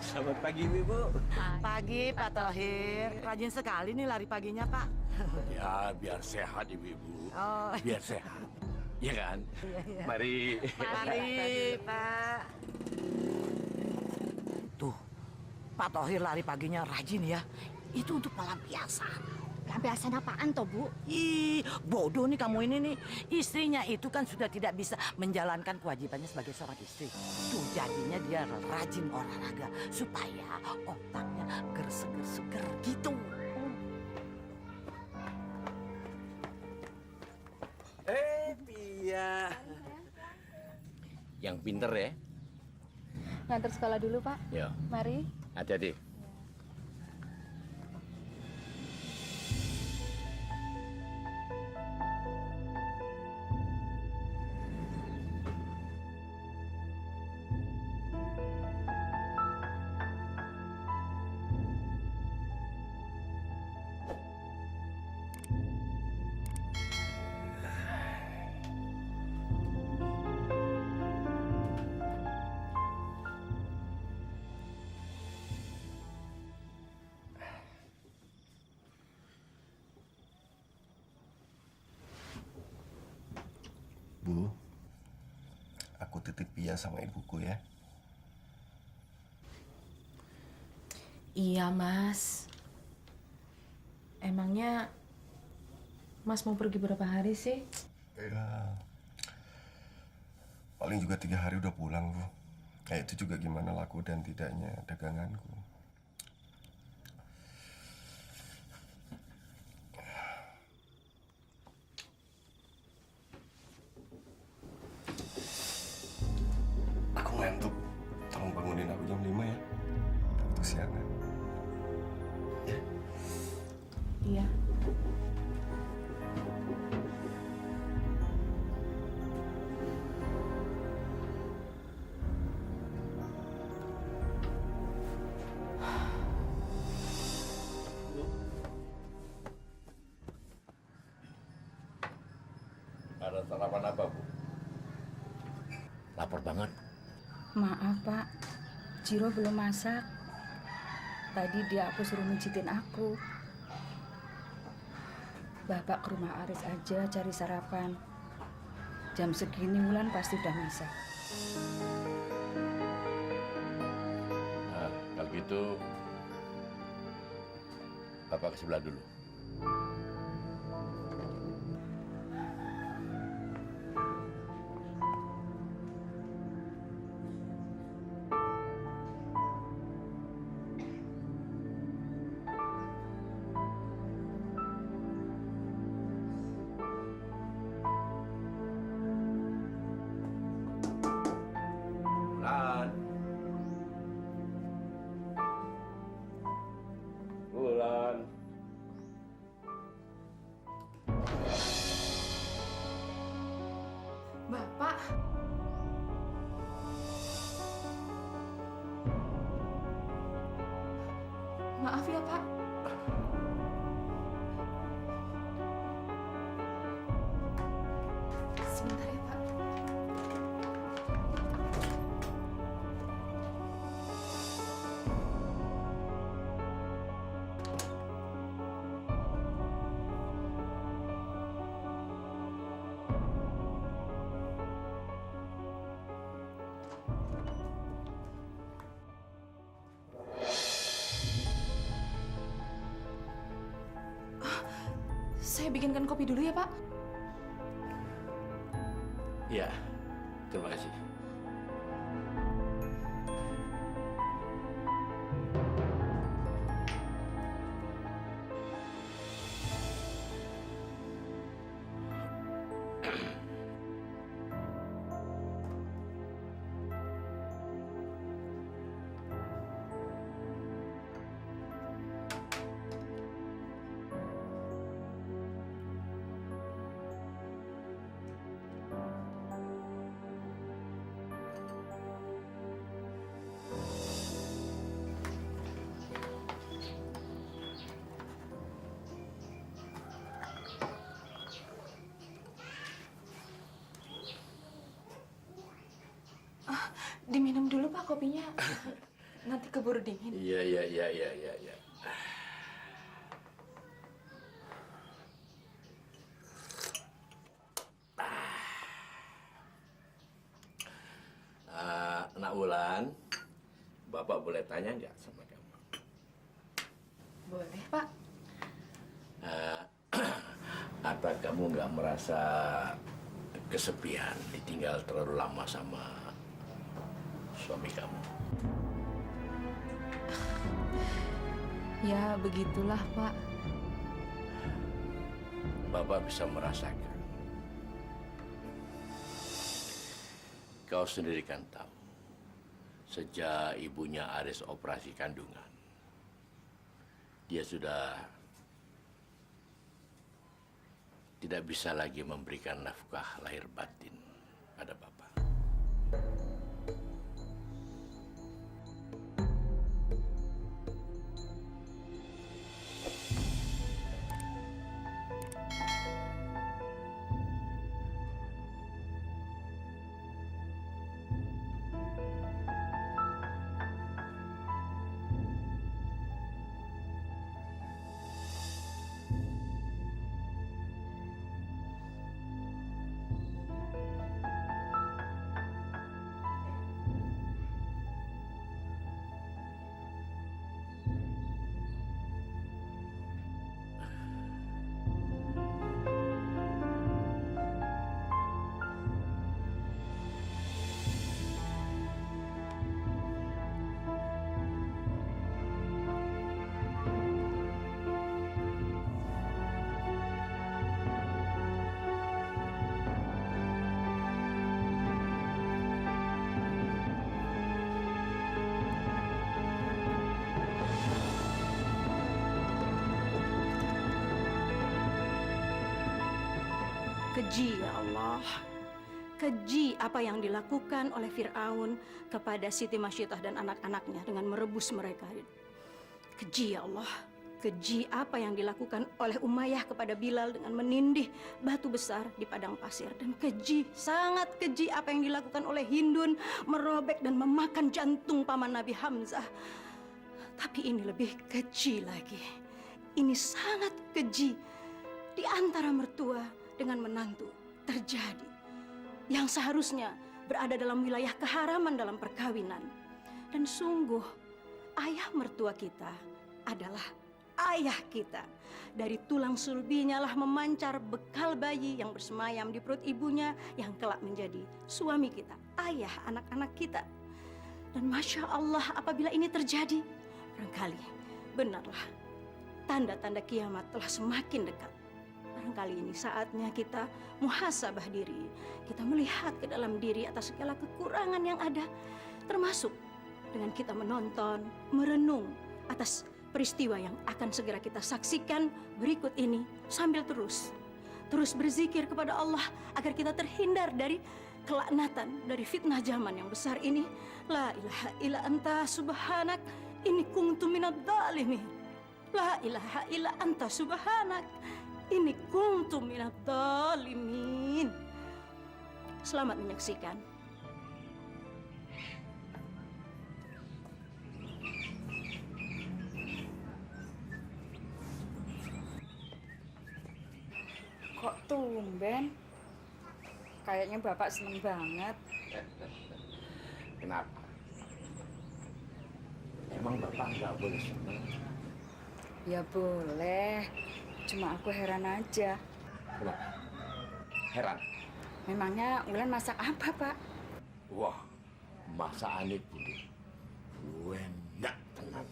Selamat pagi, Ibu. Pagi, Pak Tohir. Rajin sekali nih lari paginya, Pak. Ya, biar sehat, Ibu. Oh. Biar sehat. Iya kan? Iya. Mari. Mari, Pak. Tuh, Pak Tohir lari paginya rajin ya. Itu untuk pelampiasan. Pelampiasan apaan toh, Bu? Ih, bodoh nih kamu ini nih. Istrinya itu kan sudah tidak bisa menjalankan kewajibannya sebagai seorang istri. Tuh jadinya dia rajin olahraga supaya otaknya seger gitu. Pia. Yang pinter ya. Ngantar sekolah dulu, Pak. Ya, Mari. hati-hati. Bu, aku titip Pia sama ibuku ya. Iya, Mas. Emangnya Mas mau pergi berapa hari sih? Ya, paling juga 3 hari udah pulang, Bu. Ya itu juga gimana laku dan tidaknya daganganku. Aku ngantuk. Tolong bangunin aku jam 5 ya. Takut kesiangan. Ya. Iya. Ada sarapan apa, Bu? Lapar banget. Maaf, Pak. Ciro belum masak. Tadi dia aku suruh mijitin aku. Bapak ke rumah Aris aja cari sarapan. Jam segini Wulan pasti udah masak. Nah, kalau gitu, Bapak ke sebelah dulu. Bulan. Bapak. Maaf ya, Pak. Sebentar ya, Pak. Saya bikinkan kopi dulu ya, Pak. Iya, terima kasih. Diminum dulu, Pak, kopinya. Nanti keburu dingin. Iya. Nak Wulan, Bapak boleh tanya nggak sama kamu? Boleh, Pak. Apa kamu nggak merasa kesepian, ditinggal terlalu lama sama suami kamu? Ya, begitulah, Pak. Bapak bisa merasakan. Kau sendiri kan tahu, sejak ibunya Aris operasi kandungan, dia sudah tidak bisa lagi memberikan nafkah lahir batin pada Bapak. Keji ya Allah. Keji apa yang dilakukan oleh Fir'aun kepada Siti Masyidah dan anak-anaknya dengan merebus mereka. Keji ya Allah. Keji apa yang dilakukan oleh Umayyah kepada Bilal dengan menindih batu besar di padang pasir. Dan keji, sangat keji apa yang dilakukan oleh Hindun merobek dan memakan jantung paman Nabi Hamzah. Tapi ini lebih keji lagi. Ini sangat keji di antara mertua dengan menantu terjadi yang seharusnya berada dalam wilayah keharaman dalam perkawinan. Dan sungguh ayah mertua kita adalah ayah kita. Dari tulang sulbinya lah memancar bekal bayi yang bersemayam di perut ibunya yang kelak menjadi suami kita, ayah anak-anak kita. Dan Masya Allah, apabila ini terjadi, barangkali benarlah tanda-tanda kiamat telah semakin dekat. Barangkali ini saatnya kita muhasabah diri. Kita melihat ke dalam diri atas segala kekurangan yang ada. Termasuk dengan kita menonton, merenung atas peristiwa yang akan segera kita saksikan berikut ini. Sambil terus berzikir kepada Allah agar kita terhindar dari kelaknatan, dari fitnah zaman yang besar ini. La ilaha illa anta subhanak inni kuntu minadz dzalimin. La ilaha illa anta subhanak ini kuntu minadz dzalimin. Selamat menyaksikan. Kok tumben? Kayaknya Bapak seneng banget. Kenapa? Emang Bapak nggak boleh senang? Ya boleh. Cuma aku heran aja. Kenapa? Heran? Memangnya Wulan masak apa, Pak? Wah, masakan itu enak tenang.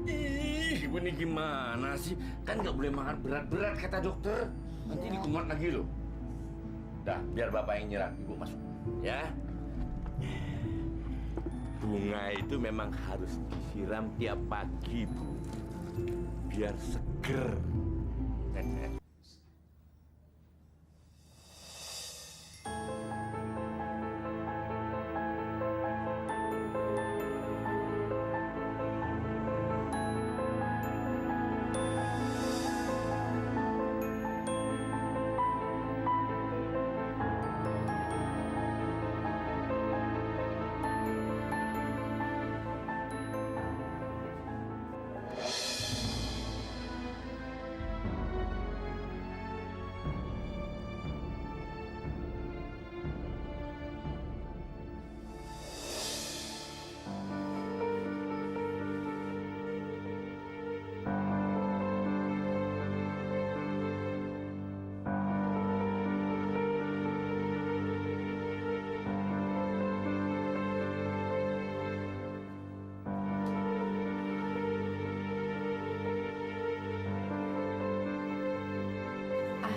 Ih, ibu ini gimana sih? Kan nggak boleh makan berat-berat kata dokter. Nanti dikumat lagi loh. Dah, biar Bapak yang nyerah. Ibu masuk. Ya. Bunga itu memang harus disiram tiap pagi, Bu. Biar seger.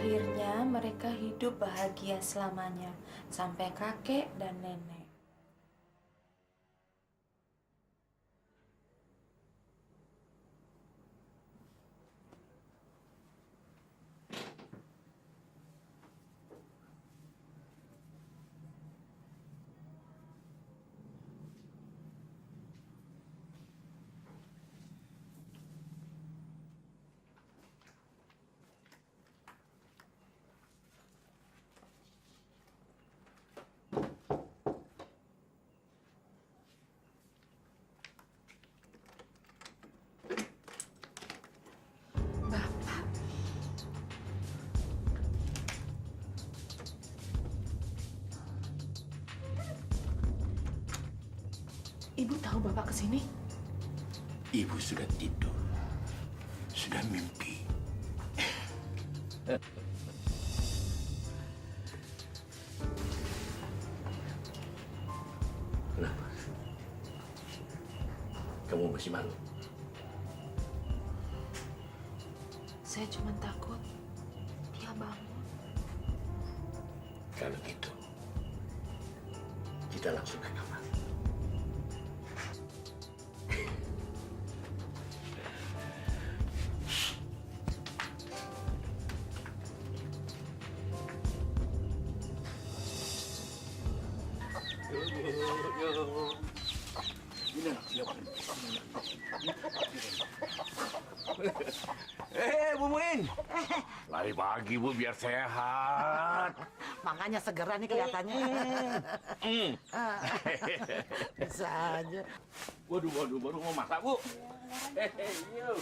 Akhirnya mereka hidup bahagia selamanya sampai kakek dan nenek. Ibu tahu Bapak kesini? Ibu sudah tidur. Sudah mimpi. Kenapa? Kamu masih malu? Saya cuma takut dia bangun. Kalau gitu, kita langsung ke kamar. Bu Muin. Lari pagi, Bu, biar sehat. Makanya segera nih kelihatannya. Bisa aja. Waduh, baru mau masak, Bu. Yuk.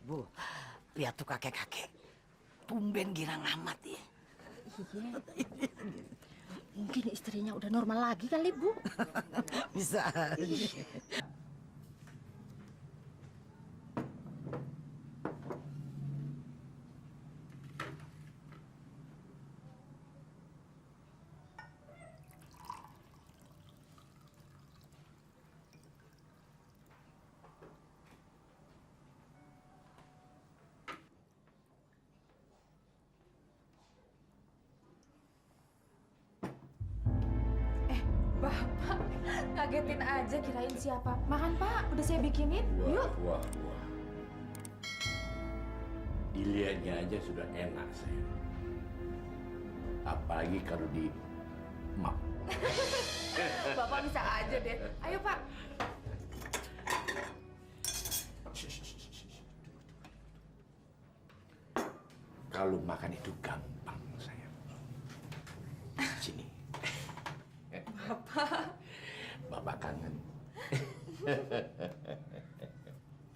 Bu, lihat tuh kakek-kakek. Tumben girang amat ya. Iya. Mungkin istrinya udah normal lagi kali, Bu. Bisa aja. Bapak ngagetin aja kirain siapa. Makan Pak, udah saya bikinin. Yuk. Wah. Dilihatnya aja sudah enak, sayang. Apalagi kalau di map. Bapak bisa aja deh. Ayo Pak. Kalau makan itu gampang, sayang. Sini. Bapak kangen.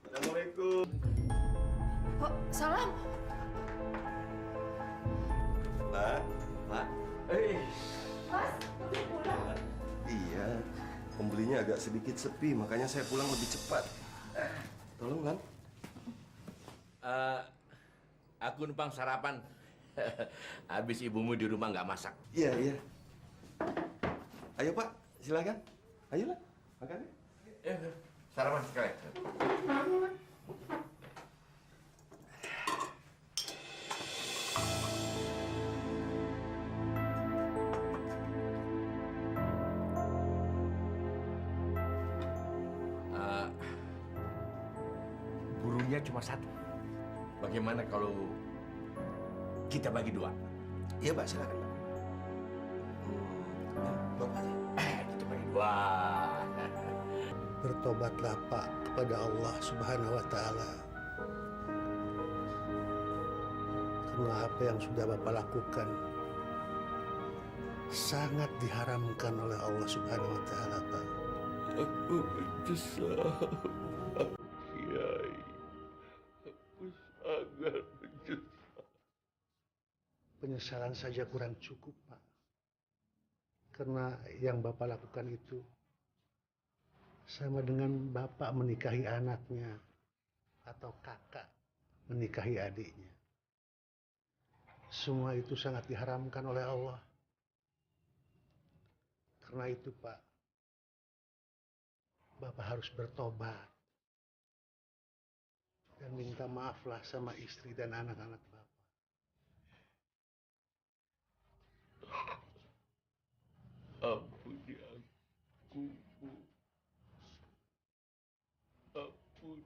Assalamualaikum. Oh, salam. Pak. Mas, udah pulang. Iya, pembelinya agak sedikit sepi, makanya saya pulang lebih cepat. Tolong, Lan. Aku numpang sarapan. Habis ibumu di rumah nggak masak. Iya. Ayo, Pak. Silakan. Ayolah, makan. Sarapan sekali. Burungnya cuma satu. Bagaimana kalau kita bagi dua? Iya, Pak. Silakan, Pak. Bapak. Kita bagi dua. Bertobatlah Pak kepada Allah Subhanahu wa Ta'ala. Karena apa yang sudah Bapak lakukan sangat diharamkan oleh Allah Subhanahu wa Ta'ala, Pak. Aku menyesal, Kiai. Aku sangat menyesal. Penyesalan saja kurang cukup, Pak. Karena yang Bapak lakukan itu sama dengan Bapak menikahi anaknya atau kakak menikahi adiknya. Semua itu sangat diharamkan oleh Allah. Karena itu, Pak, Bapak harus bertobat dan minta maaflah sama istri dan anak-anak Bapak. Ampuni aku, Bu. Ampuni.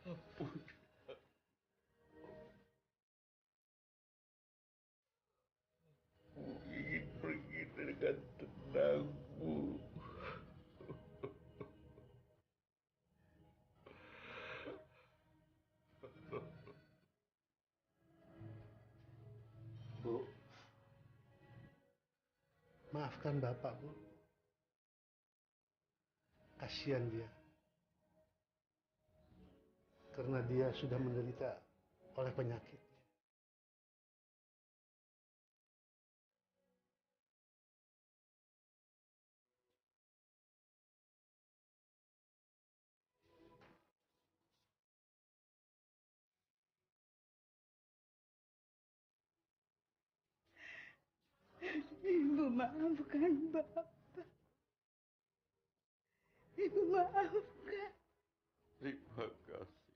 Ampuni. Bu ingin pergi dengan tenang, Bu. Bu, maafkan Bapak, Bu. Kasihan dia. Karena dia sudah menderita oleh penyakit. Ibu maafkan Bapak. Ibu maafkan. Terima kasih.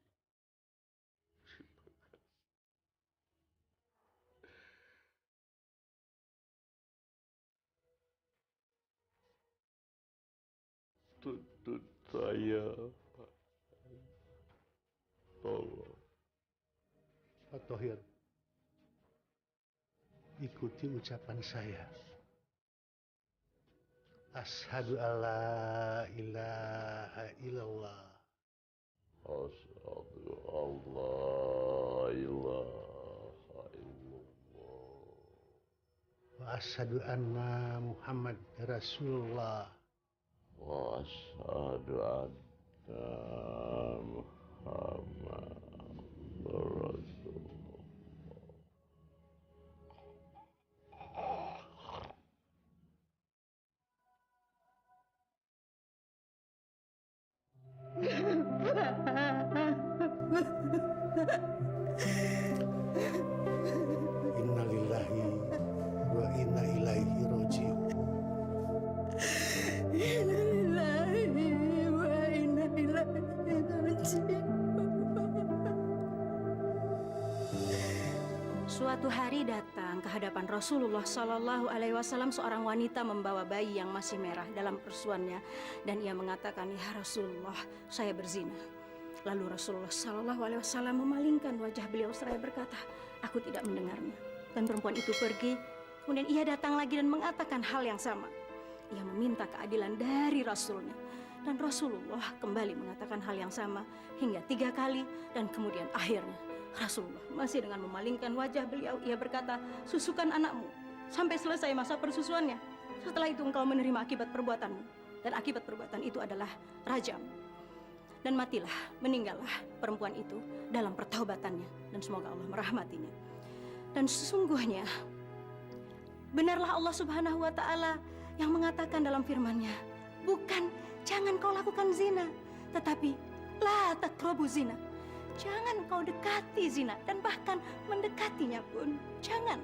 Tuntut saya, Pak. Tolong. Pak Thohir, ikuti ucapan saya. Asyhadu alla ilaha illallah. Asyhadu alla ilaha illallah. Wa asyhadu anna Muhammad Rasulullah. Wa asyhadu anna Muhammad Rasulullah. Inna lillahi wa inna ilaihi raji'un. Innalillahi wa inna ilaihi raji'un. Suatu hari datang ke hadapan Rasulullah Shallallahu Alaihi Wasallam seorang wanita membawa bayi yang masih merah dalam persuannya, dan ia mengatakan, "Ya Rasulullah, saya berzina." Lalu Rasulullah Shallallahu Alaihi Wasallam memalingkan wajah beliau seraya berkata, "Aku tidak mendengarnya." Dan perempuan itu pergi. Kemudian ia datang lagi dan mengatakan hal yang sama. Ia meminta keadilan dari Rasulnya, dan Rasulullah kembali mengatakan hal yang sama hingga 3 kali, dan kemudian akhirnya Rasulullah masih dengan memalingkan wajah beliau, ia berkata, "Susukan anakmu sampai selesai masa persusuannya. Setelah itu engkau menerima akibat perbuatanmu." Dan akibat perbuatan itu adalah rajam. Dan matilah, meninggallah perempuan itu dalam pertaubatannya, dan semoga Allah merahmatinya. Dan sesungguhnya benarlah Allah Subhanahu wa Ta'ala yang mengatakan dalam firman-Nya, bukan jangan kau lakukan zina, tetapi la taqrabu zina. Jangan kau dekati zina, dan bahkan mendekatinya pun jangan.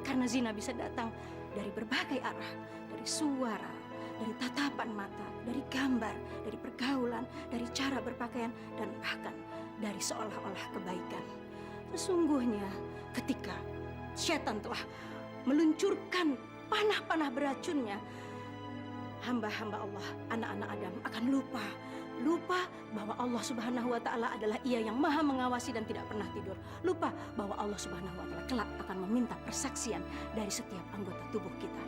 Karena zina bisa datang dari berbagai arah, dari suara, dari tatapan mata, dari gambar, dari pergaulan, dari cara berpakaian, dan bahkan dari seolah-olah kebaikan. Sesungguhnya ketika setan telah meluncurkan panah-panah beracunnya, hamba-hamba Allah, anak-anak Adam akan lupa bahwa Allah Subhanahu wa Ta'ala adalah Ia yang maha mengawasi dan tidak pernah tidur. Lupa bahwa Allah Subhanahu wa Ta'ala kelak akan meminta persaksian dari setiap anggota tubuh kita.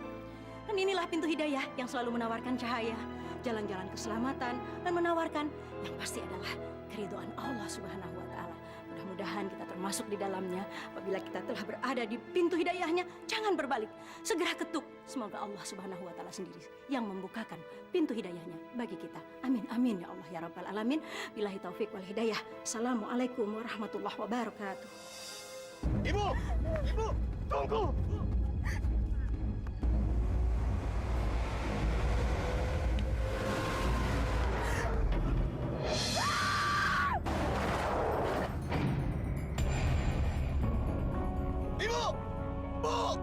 Dan inilah pintu hidayah yang selalu menawarkan cahaya, jalan-jalan keselamatan, dan menawarkan yang pasti adalah keridhaan Allah Subhanahu wa Ta'ala. Mudah-mudahan kita termasuk di dalamnya. Apabila kita telah berada di pintu hidayahnya, jangan berbalik, segera ketuk. Semoga Allah Subhanahu wa Ta'ala sendiri yang membukakan pintu hidayahnya bagi kita. Amin, amin ya Allah ya Rabbal Alamin. Billahi taufik wal hidayah. Assalamualaikum warahmatullahi wabarakatuh. Ibu! Ibu! Tunggu! Ibu! Bu!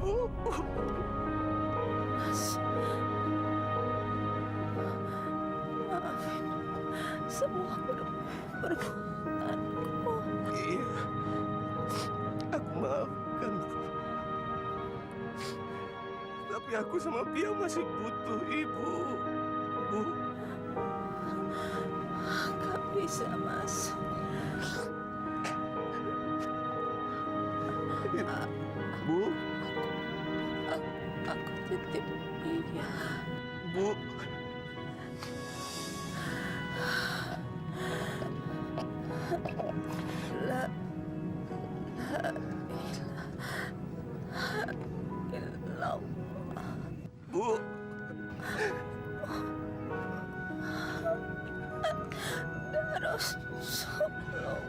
Ibu. Mas, maafin semua perbuatanku. Iya, aku maafkan. Tapi aku sama Pia masih butuh Ibu. Bu. Gak bisa, Mas. Bu. Aku titip Pia. Bu. La ilaha illallah. Bu. Rasulullah.